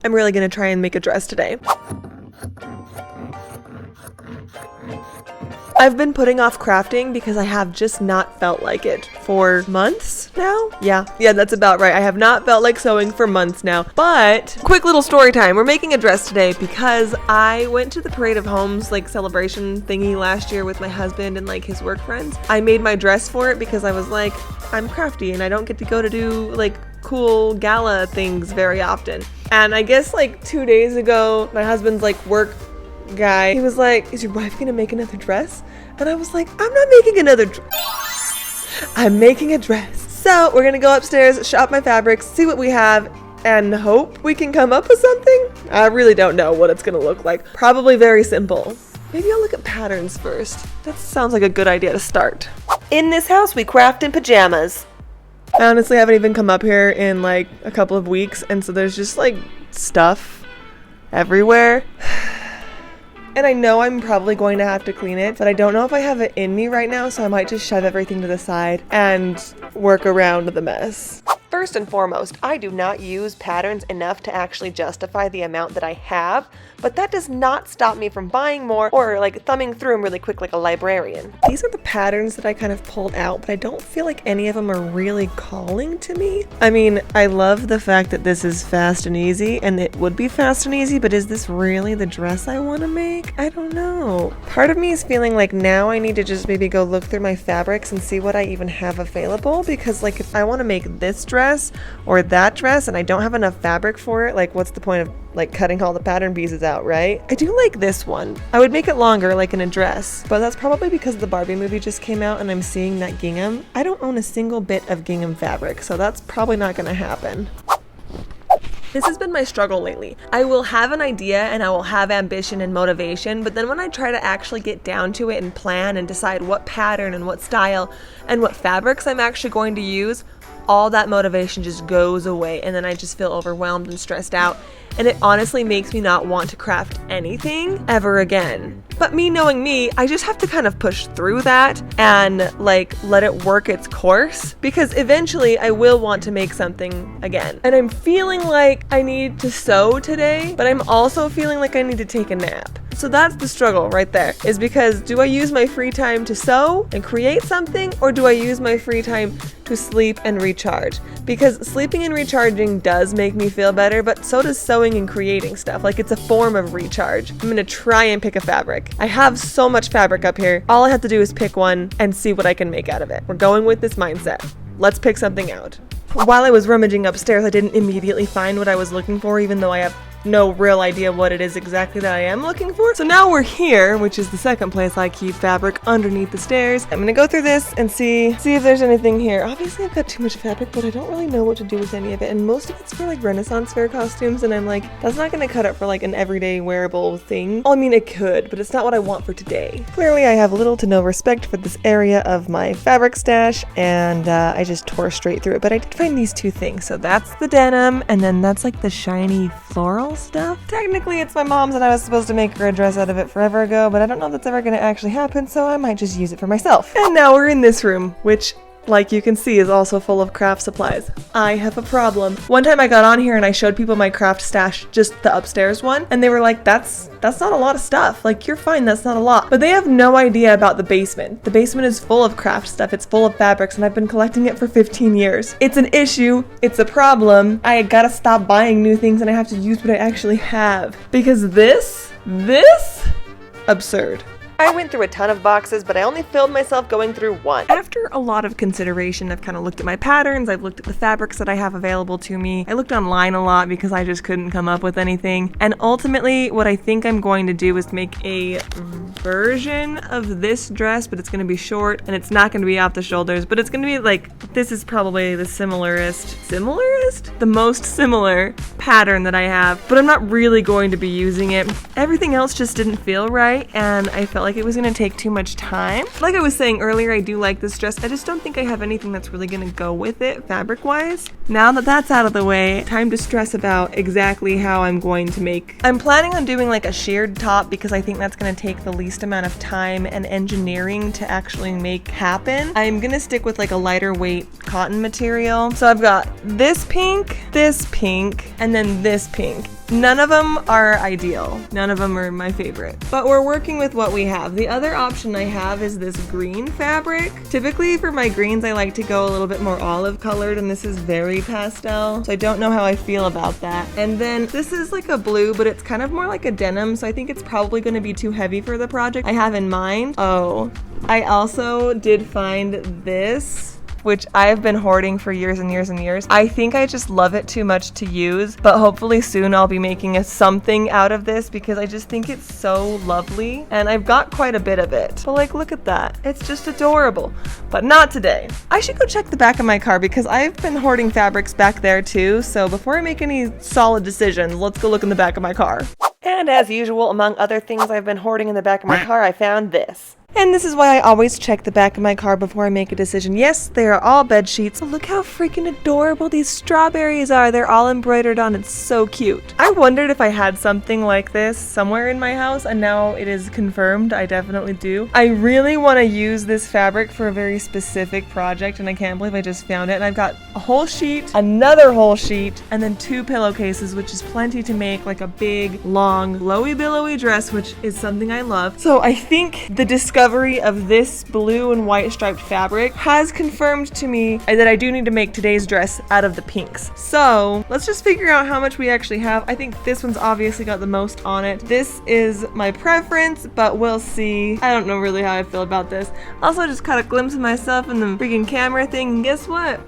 I'm really gonna try and make a dress today. I've been putting off crafting because I have just not felt like it for months now. Yeah, that's about right. I have not felt like sewing for months now. But quick little story time. We're making a dress today because I went to the Parade of Homes like celebration thingy last year with my husband and like his work friends. I made my dress for it because I was like, I'm crafty and I don't get to go to do like cool gala things very often. And I guess like 2 days ago, my husband's like work guy, he was like, is your wife gonna make another dress? And I was like, I'm not making another dress. I'm making a dress. So we're gonna go upstairs, shop my fabrics, see what we have, and hope we can come up with something. I really don't know what it's gonna look like. Probably very simple. Maybe I'll look at patterns first. That sounds like a good idea to start. In this house, we craft in pajamas. I honestly haven't even come up here in like a couple of weeks, and so there's just like stuff everywhere. And I know I'm probably going to have to clean it, but I don't know if I have it in me right now, so I might just shove everything to the side and work around the mess. First and foremost, I do not use patterns enough to actually justify the amount that I have, but that does not stop me from buying more or like thumbing through them really quick like a librarian. These are the patterns that I kind of pulled out, but I don't feel like any of them are really calling to me. I mean, I love the fact that this is fast and easy, and it would be fast and easy, but is this really the dress I want to make? I don't know. Part of me is feeling like now I need to just maybe go look through my fabrics and see what I even have available, because like if I want to make this dress or that dress and I don't have enough fabric for it, like what's the point of like cutting all the pattern pieces out, right? I do like this one. I would make it longer like in a dress, but that's probably because the Barbie movie just came out and I'm seeing that gingham. I don't own a single bit of gingham fabric, so that's probably not gonna happen. This has been my struggle lately. I will have an idea and I will have ambition and motivation, but then when I try to actually get down to it and plan and decide what pattern and what style and what fabrics I'm actually going to use, all that motivation just goes away, and then I just feel overwhelmed and stressed out, and it honestly makes me not want to craft anything ever again. But me knowing me, I just have to kind of push through that and like let it work its course, because eventually I will want to make something again. And I'm feeling like I need to sew today, but I'm also feeling like I need to take a nap. So that's the struggle right there, is because do I use my free time to sew and create something, or do I use my free time to sleep and recharge? Because sleeping and recharging does make me feel better, but so does sewing and creating stuff. Like it's a form of recharge. I'm gonna try and pick a fabric. I have so much fabric up here. All I have to do is pick one and see what I can make out of it. We're going with this mindset. Let's pick something out. While I was rummaging upstairs, I didn't immediately find what I was looking for, even though I have no real idea what it is exactly that I am looking for. So now we're here, which is the second place I keep fabric, underneath the stairs. I'm gonna go through this and see if there's anything here. Obviously I've got too much fabric, but I don't really know what to do with any of it, and most of it's for like Renaissance fair costumes, and I'm like, that's not gonna cut it for like an everyday wearable thing. Well, I mean it could, but it's not what I want for today. Clearly I have little to no respect for this area of my fabric stash, and I just tore straight through it, but I did find these two things. So that's the denim, and then that's like the shiny floral stuff. Technically it's my mom's, and I was supposed to make her a dress out of it forever ago, but I don't know if that's ever going to actually happen, so I might just use it for myself. And now we're in this room, which, like you can see, is also full of craft supplies. I have a problem. One time I got on here and I showed people my craft stash, just the upstairs one, and they were like, that's not a lot of stuff. Like, you're fine, that's not a lot. But they have no idea about the basement. The basement is full of craft stuff, it's full of fabrics, and I've been collecting it for 15 years. It's an issue, it's a problem. I gotta stop buying new things and I have to use what I actually have. Because this, absurd. I went through a ton of boxes, but I only filmed myself going through one. After a lot of consideration, I've kind of looked at my patterns, I've looked at the fabrics that I have available to me. I looked online a lot because I just couldn't come up with anything. And ultimately, what I think I'm going to do is make a version of this dress, but it's going to be short and it's not going to be off the shoulders, but it's going to be like, this is probably the the most similar pattern that I have, but I'm not really going to be using it. Everything else just didn't feel right, and I felt like it was gonna take too much time. Like I was saying earlier, I do like this dress. I just don't think I have anything that's really gonna go with it fabric-wise. Now that that's out of the way, time to stress about exactly how I'm going to make. I'm planning on doing like a sheared top because I think that's gonna take the least amount of time and engineering to actually make happen. I'm gonna stick with like a lighter weight cotton material. So I've got this pink, and then this pink. None of them are ideal. None of them are my favorite. But we're working with what we have. The other option I have is this green fabric. Typically for my greens, I like to go a little bit more olive colored, and this is very pastel. So I don't know how I feel about that. And then this is like a blue, but it's kind of more like a denim. So I think it's probably going to be too heavy for the project I have in mind. Oh, I also did find this, which I've been hoarding for years and years and years. I think I just love it too much to use, but hopefully soon I'll be making something out of this because I just think it's so lovely, and I've got quite a bit of it. But like, look at that. It's just adorable, but not today. I should go check the back of my car because I've been hoarding fabrics back there too, so before I make any solid decisions, let's go look in the back of my car. And as usual, among other things I've been hoarding in the back of my car, I found this. And this is why I always check the back of my car before I make a decision. Yes, they are all bed sheets, but look how freaking adorable these strawberries are. They're all embroidered on. It's so cute. I wondered if I had something like this somewhere in my house, and now it is confirmed. I definitely do. I really want to use this fabric for a very specific project, and I can't believe I just found it. And I've got a whole sheet, another whole sheet, and then 2 pillowcases, which is plenty to make like a big, long, flowy, billowy dress, which is something I love. So I think the discovery of this blue and white striped fabric has confirmed to me that I do need to make today's dress out of the pinks. So let's just figure out how much we actually have. I think this one's obviously got the most on it. This is my preference, but we'll see. I don't know really how I feel about this. Also just caught a glimpse of myself in the freaking camera thing, and guess what?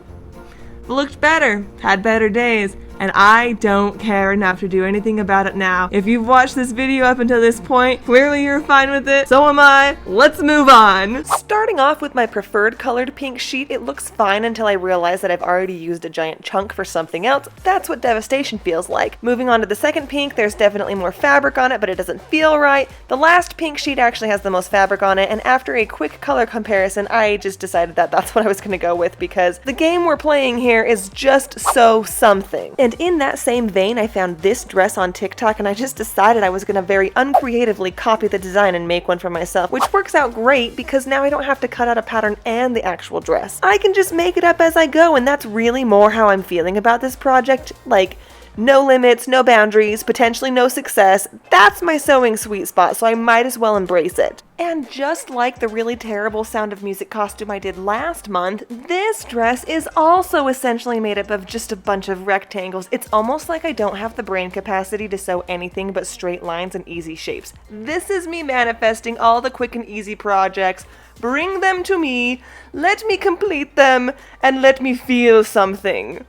Looked better, had better days. And I don't care enough to do anything about it now. If you've watched this video up until this point, clearly you're fine with it. So am I. Let's move on. Starting off with my preferred colored pink sheet, it looks fine until I realize that I've already used a giant chunk for something else. That's what devastation feels like. Moving on to the second pink, there's definitely more fabric on it, but it doesn't feel right. The last pink sheet actually has the most fabric on it, and after a quick color comparison, I just decided that that's what I was going to go with because the game we're playing here is just so something. And in that same vein, I found this dress on TikTok, and I just decided I was going to very uncreatively copy the design and make one for myself, which works out great because now I don't have to cut out a pattern and the actual dress. I can just make it up as I go, and that's really more how I'm feeling about this project. Like, no limits, no boundaries, potentially no success. That's my sewing sweet spot, so I might as well embrace it. And just like the really terrible Sound of Music costume I did last month, this dress is also essentially made up of just a bunch of rectangles. It's almost like I don't have the brain capacity to sew anything but straight lines and easy shapes. This is me manifesting all the quick and easy projects. Bring them to me, let me complete them, and let me feel something.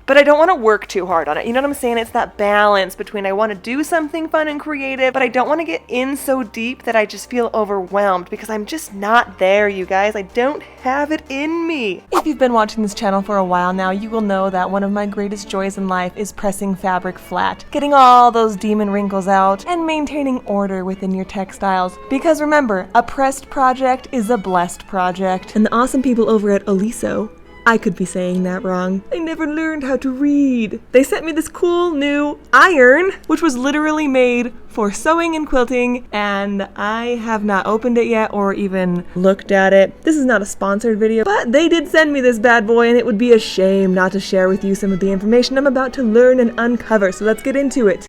But I don't want to work too hard on it. You know what I'm saying? It's that balance between I want to do something fun and creative, but I don't want to get in so deep that I just feel overwhelmed because I'm just not there, you guys. I don't have it in me. If you've been watching this channel for a while now, you will know that one of my greatest joys in life is pressing fabric flat, getting all those demon wrinkles out, and maintaining order within your textiles. Because remember, a pressed project is a blessed project. And the awesome people over at Oliso, I could be saying that wrong. I never learned how to read. They sent me this cool new iron, which was literally made for sewing and quilting, and I have not opened it yet or even looked at it. This is not a sponsored video, but they did send me this bad boy, and it would be a shame not to share with you some of the information I'm about to learn and uncover, so let's get into it.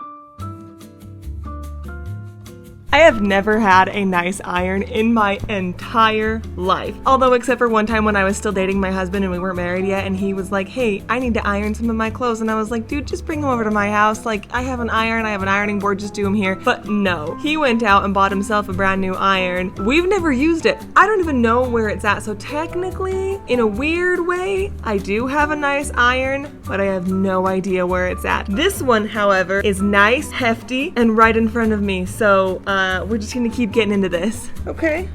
I have never had a nice iron in my entire life. Although except for one time when I was still dating my husband and we weren't married yet, and he was like, hey, I need to iron some of my clothes. And I was like, dude, just bring them over to my house. Like, I have an iron, I have an ironing board, just do them here. But no, he went out and bought himself a brand new iron. We've never used it. I don't even know where it's at. So technically, in a weird way, I do have a nice iron, but I have no idea where it's at. This one, however, is nice, hefty, and right in front of me. So, we're just gonna keep getting into this. Okay,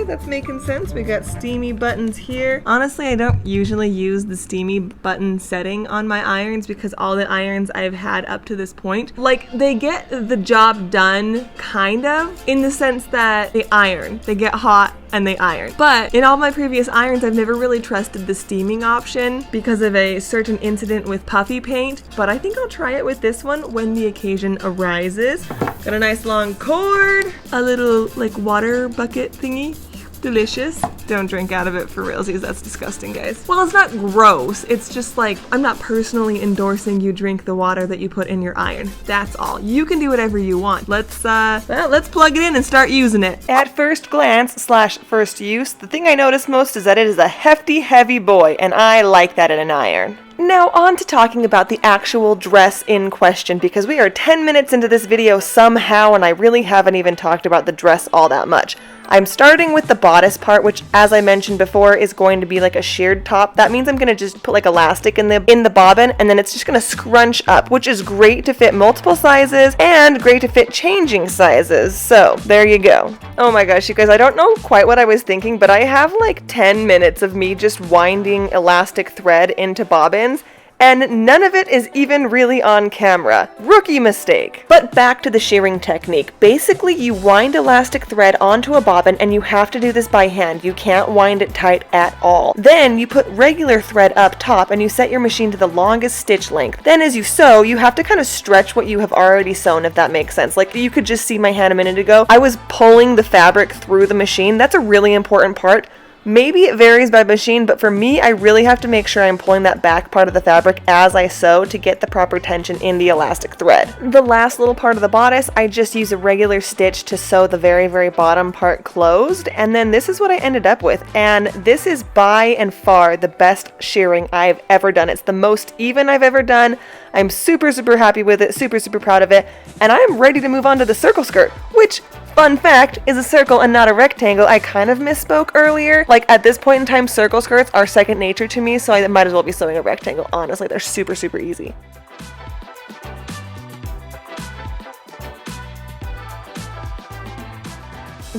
that's making sense. We got steamy buttons here. Honestly, I don't usually use the steamy button setting on my irons because all the irons I've had up to this point, like, they get the job done, kind of, in the sense that they iron. They get hot and they iron. But in all my previous irons, I've never really trusted the steaming option because of a certain incident with puffy paint, but I think I'll try it with this one when the occasion arises. Got a nice long cord, a little like water bucket thingy. delicious. Don't drink out of it for realsies, that's disgusting, guys. Well, it's not gross, it's just like, I'm not personally endorsing you drink the water that you put in your iron. That's all. You can do whatever you want. Let's plug it in and start using it. At first glance / first use, the thing I notice most is that it is a hefty, heavy boy, and I like that in an iron. Now on to talking about the actual dress in question, because we are 10 minutes into this video somehow and I really haven't even talked about the dress all that much. I'm starting with the bodice part, which, as I mentioned before, is going to be like a sheared top. That means I'm going to just put like elastic in the bobbin, and then it's just going to scrunch up, which is great to fit multiple sizes and great to fit changing sizes. So there you go. Oh my gosh, you guys, I don't know quite what I was thinking, but I have like 10 minutes of me just winding elastic thread into bobbins, and none of it is even really on camera. Rookie mistake. But back to the shearing technique. Basically, you wind elastic thread onto a bobbin, and you have to do this by hand. You can't wind it tight at all. Then you put regular thread up top, and you set your machine to the longest stitch length. Then as you sew, you have to kind of stretch what you have already sewn, if that makes sense. Like, you could just see my hand a minute ago. I was pulling the fabric through the machine. That's a really important part. Maybe it varies by machine, but for me, I really have to make sure I'm pulling that back part of the fabric as I sew to get the proper tension in the elastic thread. The last little part of the bodice, I just use a regular stitch to sew the very, very bottom part closed, and then this is what I ended up with, and this is by and far the best shearing I've ever done. It's the most even I've ever done. I'm super, super happy with it, super, super proud of it, and I'm ready to move on to the circle skirt, which, fun fact, is a circle and not a rectangle. I kind of misspoke earlier. Like, at this point in time, circle skirts are second nature to me, so I might as well be sewing a rectangle. Honestly, they're super, super easy.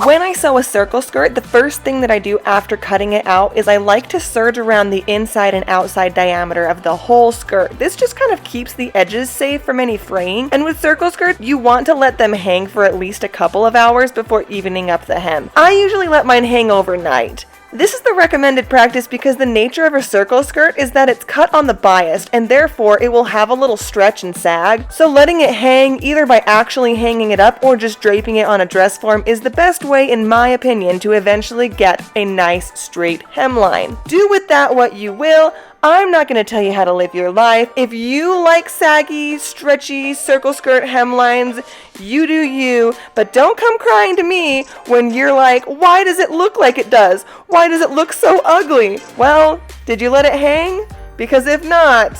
When I sew a circle skirt, the first thing that I do after cutting it out is I like to serge around the inside and outside diameter of the whole skirt. This just kind of keeps the edges safe from any fraying. And with circle skirts, you want to let them hang for at least a couple of hours before evening up the hem. I usually let mine hang overnight. This is the recommended practice because the nature of a circle skirt is that it's cut on the bias, and therefore it will have a little stretch and sag. So letting it hang, either by actually hanging it up or just draping it on a dress form, is the best way, in my opinion, to eventually get a nice straight hemline. Do with that what you will. I'm not going to tell you how to live your life. If you like saggy, stretchy circle skirt hemlines, you do you, but don't come crying to me when you're like, why does it look like it does? Why does it look so ugly? Well, did you let it hang? Because if not,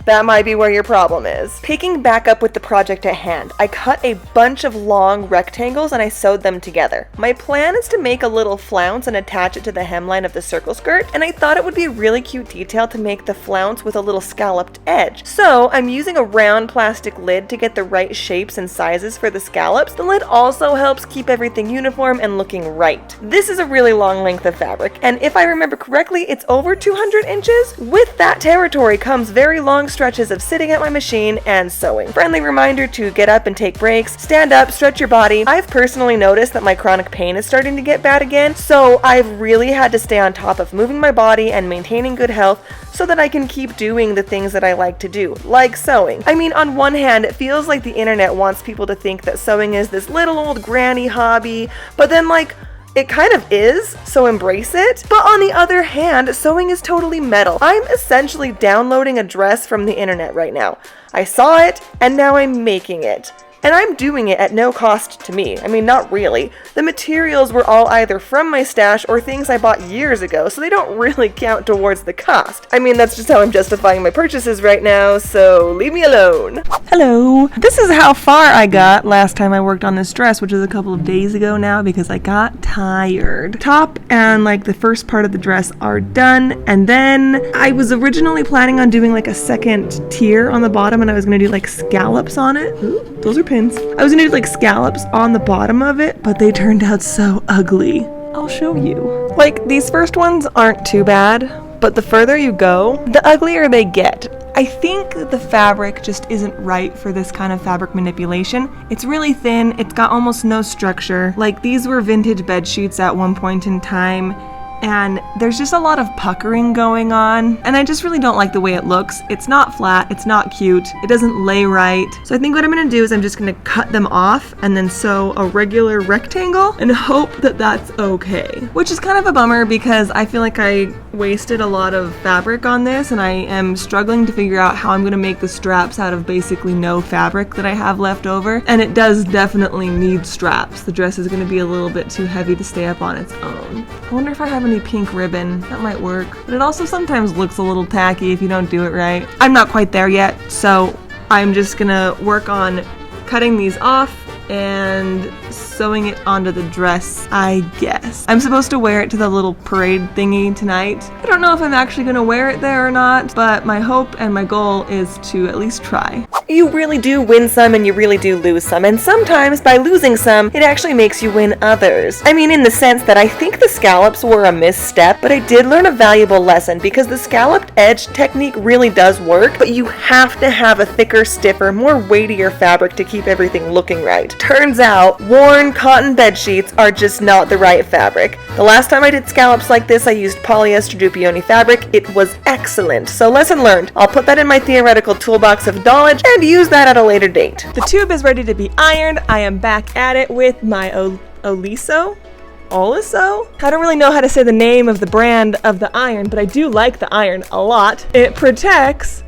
that might be where your problem is. Picking back up with the project at hand, I cut a bunch of long rectangles and I sewed them together. My plan is to make a little flounce and attach it to the hemline of the circle skirt, and I thought it would be a really cute detail to make the flounce with a little scalloped edge. So I'm using a round plastic lid to get the right shapes and sizes for the scallops. The lid also helps keep everything uniform and looking right. This is a really long length of fabric, and if I remember correctly, it's over 200 inches. With that territory comes very long stretches of sitting at my machine and sewing. Friendly reminder to get up and take breaks, stand up, stretch your body. I've personally noticed that my chronic pain is starting to get bad again, so I've really had to stay on top of moving my body and maintaining good health so that I can keep doing the things that I like to do, like sewing. I mean, on one hand, it feels like the internet wants people to think that sewing is this little old granny hobby, but then like, it kind of is, so embrace it. But on the other hand, sewing is totally metal. I'm essentially downloading a dress from the internet right now. I saw it, and now I'm making it. And I'm doing it at no cost to me. I mean, not really. The materials were all either from my stash or things I bought years ago, so they don't really count towards the cost. I mean, that's just how I'm justifying my purchases right now, so leave me alone. Hello. This is how far I got last time I worked on this dress, which is a couple of days ago now because I got tired. Top and like the first part of the dress are done, and then I was originally planning on doing like a second tier on the bottom, and I was gonna do like scallops on it. Ooh, those are pins. I was gonna do like scallops on the bottom of it, but they turned out so ugly. I'll show you. Like, these first ones aren't too bad, but the further you go, the uglier they get. I think the fabric just isn't right for this kind of fabric manipulation. It's really thin, it's got almost no structure. Like, these were vintage bed sheets at one point in time, and there's just a lot of puckering going on, and I just really don't like the way it looks. It's not flat, it's not cute, it doesn't lay right. So I think what I'm gonna do is I'm just gonna cut them off and then sew a regular rectangle and hope that that's okay. Which is kind of a bummer because I feel like I wasted a lot of fabric on this, and I am struggling to figure out how I'm gonna make the straps out of basically no fabric that I have left over. And it does definitely need straps. The dress is gonna be a little bit too heavy to stay up on its own. I wonder if I have any pink ribbon. That might work. But it also sometimes looks a little tacky if you don't do it right. I'm not quite there yet, so I'm just gonna work on cutting these off and sewing it onto the dress, I guess. I'm supposed to wear it to the little parade thingy tonight. I don't know if I'm actually gonna wear it there or not, but my hope and my goal is to at least try. You really do win some and you really do lose some, and sometimes by losing some, it actually makes you win others. I mean, in the sense that I think the scallops were a misstep, but I did learn a valuable lesson because the scalloped edge technique really does work, but you have to have a thicker, stiffer, more weightier fabric to keep everything looking right. Turns out, worn cotton bed sheets are just not the right fabric. The last time I did scallops like this, I used polyester Dupioni fabric. It was excellent. So lesson learned. I'll put that in my theoretical toolbox of knowledge and use that at a later date. The tube is ready to be ironed. I am back at it with my Oliso? I don't really know how to say the name of the brand of the iron, but I do like the iron a lot. It protects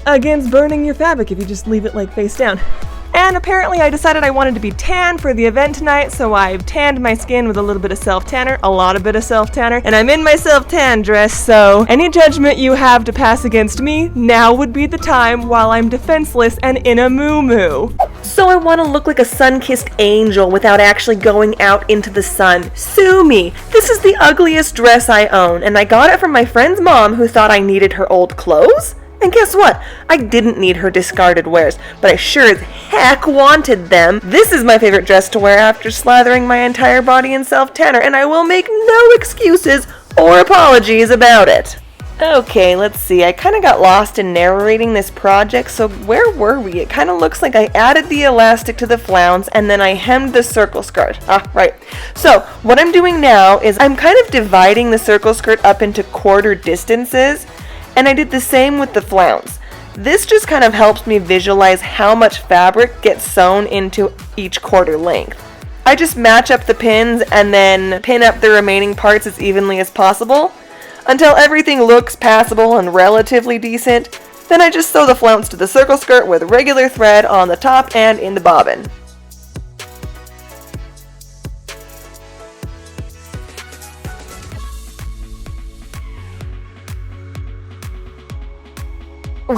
against burning your fabric if you just leave it like face down. And apparently I decided I wanted to be tan for the event tonight, so I've tanned my skin with a little bit of self-tanner, and I'm in my self-tan dress, so any judgment you have to pass against me, now would be the time while I'm defenseless and in a moo-moo. So I want to look like a sun-kissed angel without actually going out into the sun. Sue me! This is the ugliest dress I own, and I got it from my friend's mom who thought I needed her old clothes. And guess what? I didn't need her discarded wares, but I sure as heck wanted them. This is my favorite dress to wear after slathering my entire body in self-tanner, and I will make no excuses or apologies about it. Okay, let's see. I kind of got lost in narrating this project, so where were we? It kind of looks like I added the elastic to the flounce and then I hemmed the circle skirt. Right. So what I'm doing now is I'm kind of dividing the circle skirt up into quarter distances. And I did the same with the flounce. This just kind of helps me visualize how much fabric gets sewn into each quarter length. I just match up the pins and then pin up the remaining parts as evenly as possible until everything looks passable and relatively decent. Then I just sew the flounce to the circle skirt with regular thread on the top and in the bobbin.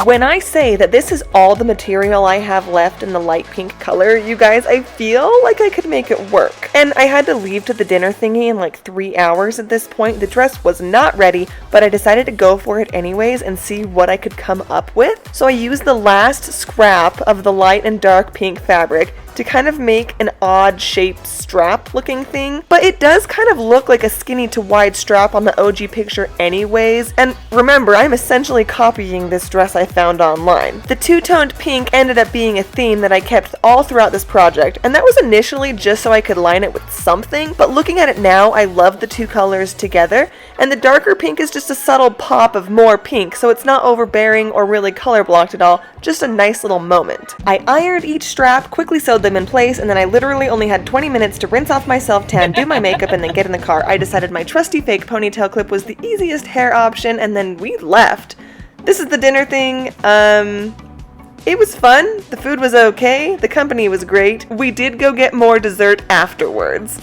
When I say that this is all the material I have left in the light pink color, you guys, I feel like I could make it work. And I had to leave to the dinner thingy in like 3 hours at this point. The dress was not ready, but I decided to go for it anyways and see what I could come up with. So I used the last scrap of the light and dark pink fabric to kind of make an odd shaped strap looking thing, but it does kind of look like a skinny to wide strap on the OG picture anyways, and remember, I'm essentially copying this dress I found online. The two-toned pink ended up being a theme that I kept all throughout this project, and that was initially just so I could line it with something, but looking at it now, I love the two colors together, and the darker pink is just a subtle pop of more pink, so it's not overbearing or really color blocked at all, just a nice little moment. I ironed each strap, quickly sewed them in place, and then I literally only had 20 minutes to rinse off my self-tan, do my makeup, and then get in the car. I decided my trusty fake ponytail clip was the easiest hair option, and then we left. This is the dinner thing. It was fun. The food was okay. The company was great. We did go get more dessert afterwards.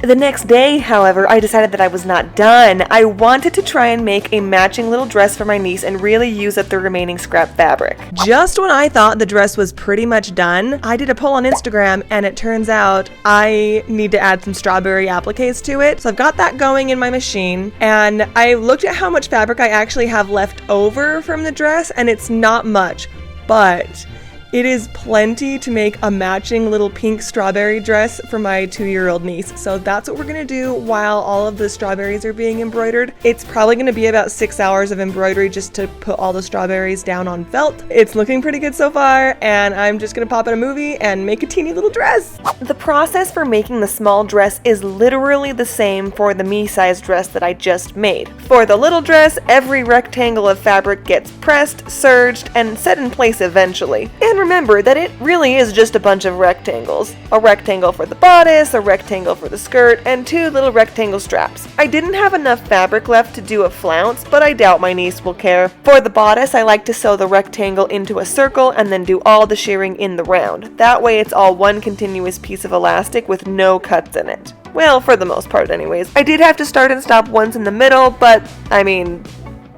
The next day, however, I decided that I was not done. I wanted to try and make a matching little dress for my niece and really use up the remaining scrap fabric. Just when I thought the dress was pretty much done, I did a poll on Instagram and it turns out I need to add some strawberry appliques to it. So I've got that going in my machine and I looked at how much fabric I actually have left over from the dress and it's not much, but It is plenty to make a matching little pink strawberry dress for my 2-year-old niece. So that's what we're gonna do while all of the strawberries are being embroidered. It's probably gonna be about 6 hours of embroidery just to put all the strawberries down on felt. It's looking pretty good so far, and I'm just gonna pop in a movie and make a teeny little dress. The process for making the small dress is literally the same for the me-sized dress that I just made. For the little dress, every rectangle of fabric gets pressed, serged, and set in place eventually. And remember that it really is just a bunch of rectangles. A rectangle for the bodice, a rectangle for the skirt, and 2 little rectangle straps. I didn't have enough fabric left to do a flounce, but I doubt my niece will care. For the bodice, I like to sew the rectangle into a circle and then do all the shearing in the round. That way it's all one continuous piece of elastic with no cuts in it. Well, for the most part anyways. I did have to start and stop once in the middle, but I mean,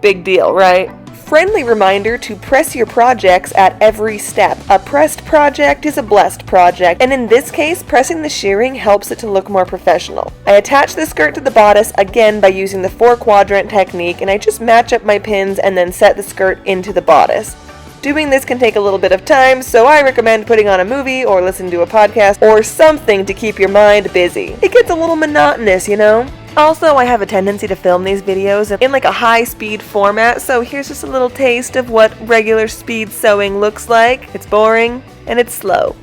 big deal, right? Friendly reminder to press your projects at every step. A pressed project is a blessed project, and in this case, pressing the shearing helps it to look more professional. I attach the skirt to the bodice again by using the 4-quadrant technique, and I just match up my pins and then set the skirt into the bodice. Doing this can take a little bit of time, so I recommend putting on a movie or listening to a podcast or something to keep your mind busy. It gets a little monotonous, you know? Also, I have a tendency to film these videos in like a high-speed format, so here's just a little taste of what regular speed sewing looks like. It's boring and it's slow.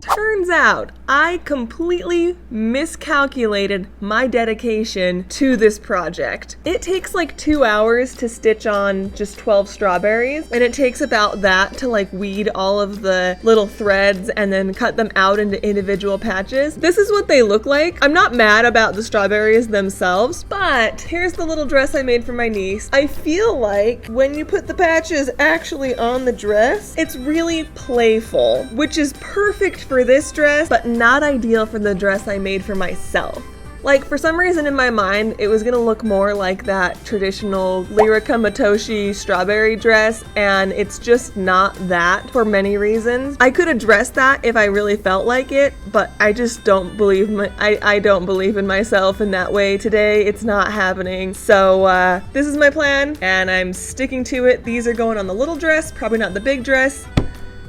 Turns out I completely miscalculated my dedication to this project. It takes like 2 hours to stitch on just 12 strawberries, and it takes about that to like weed all of the little threads and then cut them out into individual patches. This is what they look like. I'm not mad about the strawberries themselves, but here's the little dress I made for my niece. I feel like when you put the patches actually on the dress, it's really playful, which is perfect for this dress, but not ideal for the dress I made for myself. Like, for some reason in my mind, it was gonna look more like that traditional Lyrica Matoshi strawberry dress, and it's just not that for many reasons. I could address that if I really felt like it, but I just don't believe I don't believe in myself in that way today. It's not happening. So this is my plan, and I'm sticking to it. These are going on the little dress, probably not the big dress.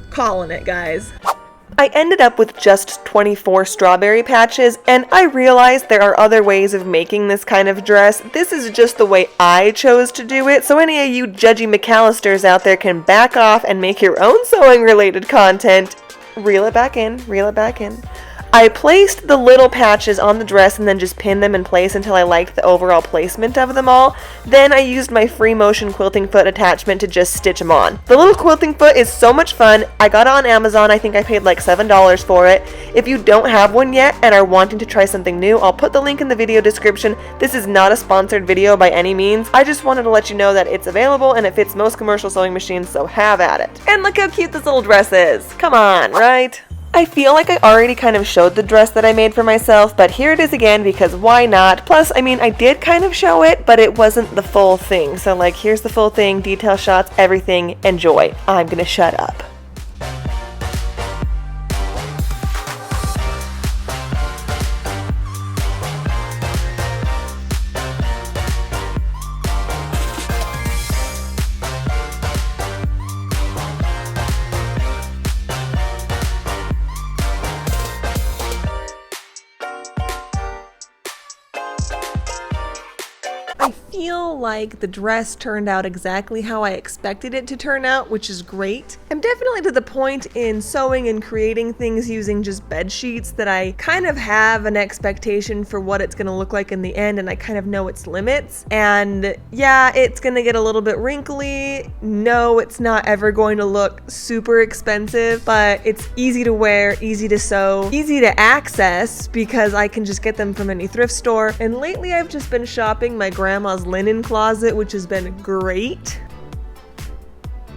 Calling it, guys. I ended up with just 24 strawberry patches, and I realized there are other ways of making this kind of dress. This is just the way I chose to do it, so any of you judgy McAllisters out there can back off and make your own sewing related content. Reel it back in, reel it back in. I placed the little patches on the dress and then just pinned them in place until I liked the overall placement of them all. Then I used my free motion quilting foot attachment to just stitch them on. The little quilting foot is so much fun. I got it on Amazon. I think I paid like $7 for it. If you don't have one yet and are wanting to try something new, I'll put the link in the video description. This is not a sponsored video by any means. I just wanted to let you know that it's available and it fits most commercial sewing machines, so have at it. And look how cute this little dress is. Come on, right? I feel like I already kind of showed the dress that I made for myself, but here it is again because why not? Plus, I mean, I did kind of show it, but it wasn't the full thing. So like, here's the full thing, detail shots, everything. Enjoy. I'm gonna shut up. I feel like the dress turned out exactly how I expected it to turn out, which is great. I'm definitely to the point in sewing and creating things using just bed sheets that I kind of have an expectation for what it's going to look like in the end, and I kind of know its limits. And yeah, it's going to get a little bit wrinkly. No, it's not ever going to look super expensive, but it's easy to wear, easy to sew, easy to access because I can just get them from any thrift store. And lately I've just been shopping my grandma's linen closet, which has been great.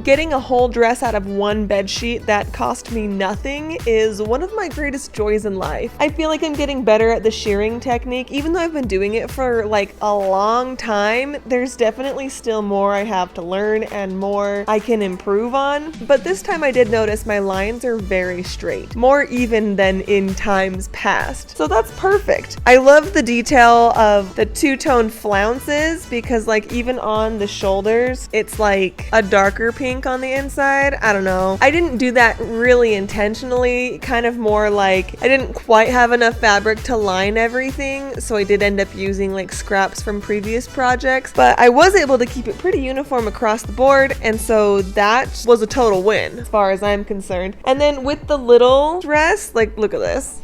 Getting a whole dress out of one bed sheet that cost me nothing is one of my greatest joys in life. I feel like I'm getting better at the shearing technique. Even though I've been doing it for like a long time, there's definitely still more I have to learn and more I can improve on. But this time I did notice my lines are very straight, more even than in times past. So that's perfect. I love the detail of the two-tone flounces because like even on the shoulders, it's like a darker pink on the inside. I don't know. I didn't do that really intentionally, kind of more like I didn't quite have enough fabric to line everything, so I did end up using like scraps from previous projects, but I was able to keep it pretty uniform across the board, and so that was a total win as far as I'm concerned. And then with the little dress, like look at this.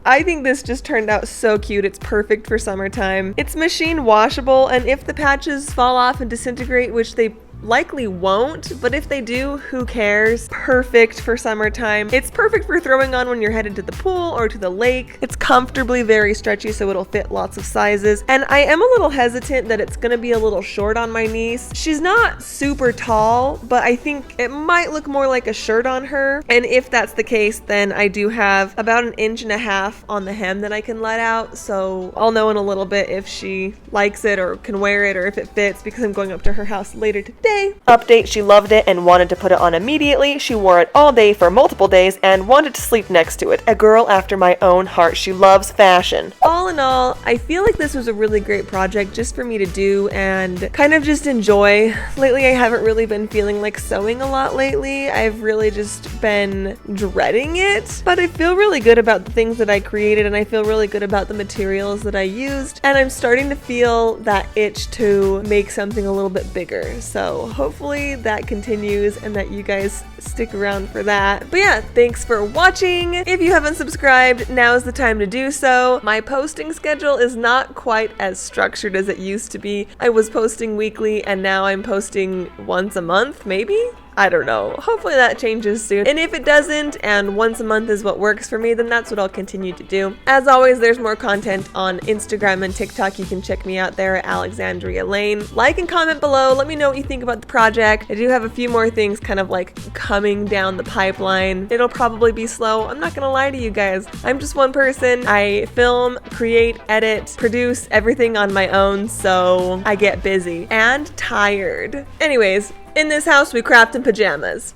I think this just turned out so cute. It's perfect for summertime. It's machine washable, and if the patches fall off and disintegrate, which they likely won't, but if they do, who cares? Perfect for summertime. It's perfect for throwing on when you're headed to the pool or to the lake. It's comfortably very stretchy, so it'll fit lots of sizes. And I am a little hesitant that it's gonna be a little short on my niece. She's not super tall, but I think it might look more like a shirt on her. And if that's the case, then I do have about 1.5 inches on the hem that I can let out. So I'll know in a little bit if she likes it or can wear it or if it fits, because I'm going up to her house later today. Update, she loved it and wanted to put it on immediately. She wore it all day for multiple days and wanted to sleep next to it. A girl after my own heart. She loves fashion. All in all, I feel like this was a really great project just for me to do and kind of just enjoy. Lately, I haven't really been feeling like sewing a lot lately. I've really just been dreading it, but I feel really good about the things that I created and I feel really good about the materials that I used, and I'm starting to feel that itch to make something a little bit bigger. So hopefully that continues and that you guys stick around for that. But yeah, thanks for watching. If you haven't subscribed, now is the time to do so. My posting schedule is not quite as structured as it used to be. I was posting weekly and now I'm posting once a month, maybe? I don't know. Hopefully that changes soon. And if it doesn't, and once a month is what works for me, then that's what I'll continue to do. As always, there's more content on Instagram and TikTok. You can check me out there at Alexandria Lane. Like and comment below. Let me know what you think about the project. I do have a few more things kind of like coming down the pipeline. It'll probably be slow. I'm not gonna lie to you guys. I'm just one person. I film, create, edit, produce everything on my own, so I get busy and tired. Anyways, in this house, we craft in pajamas.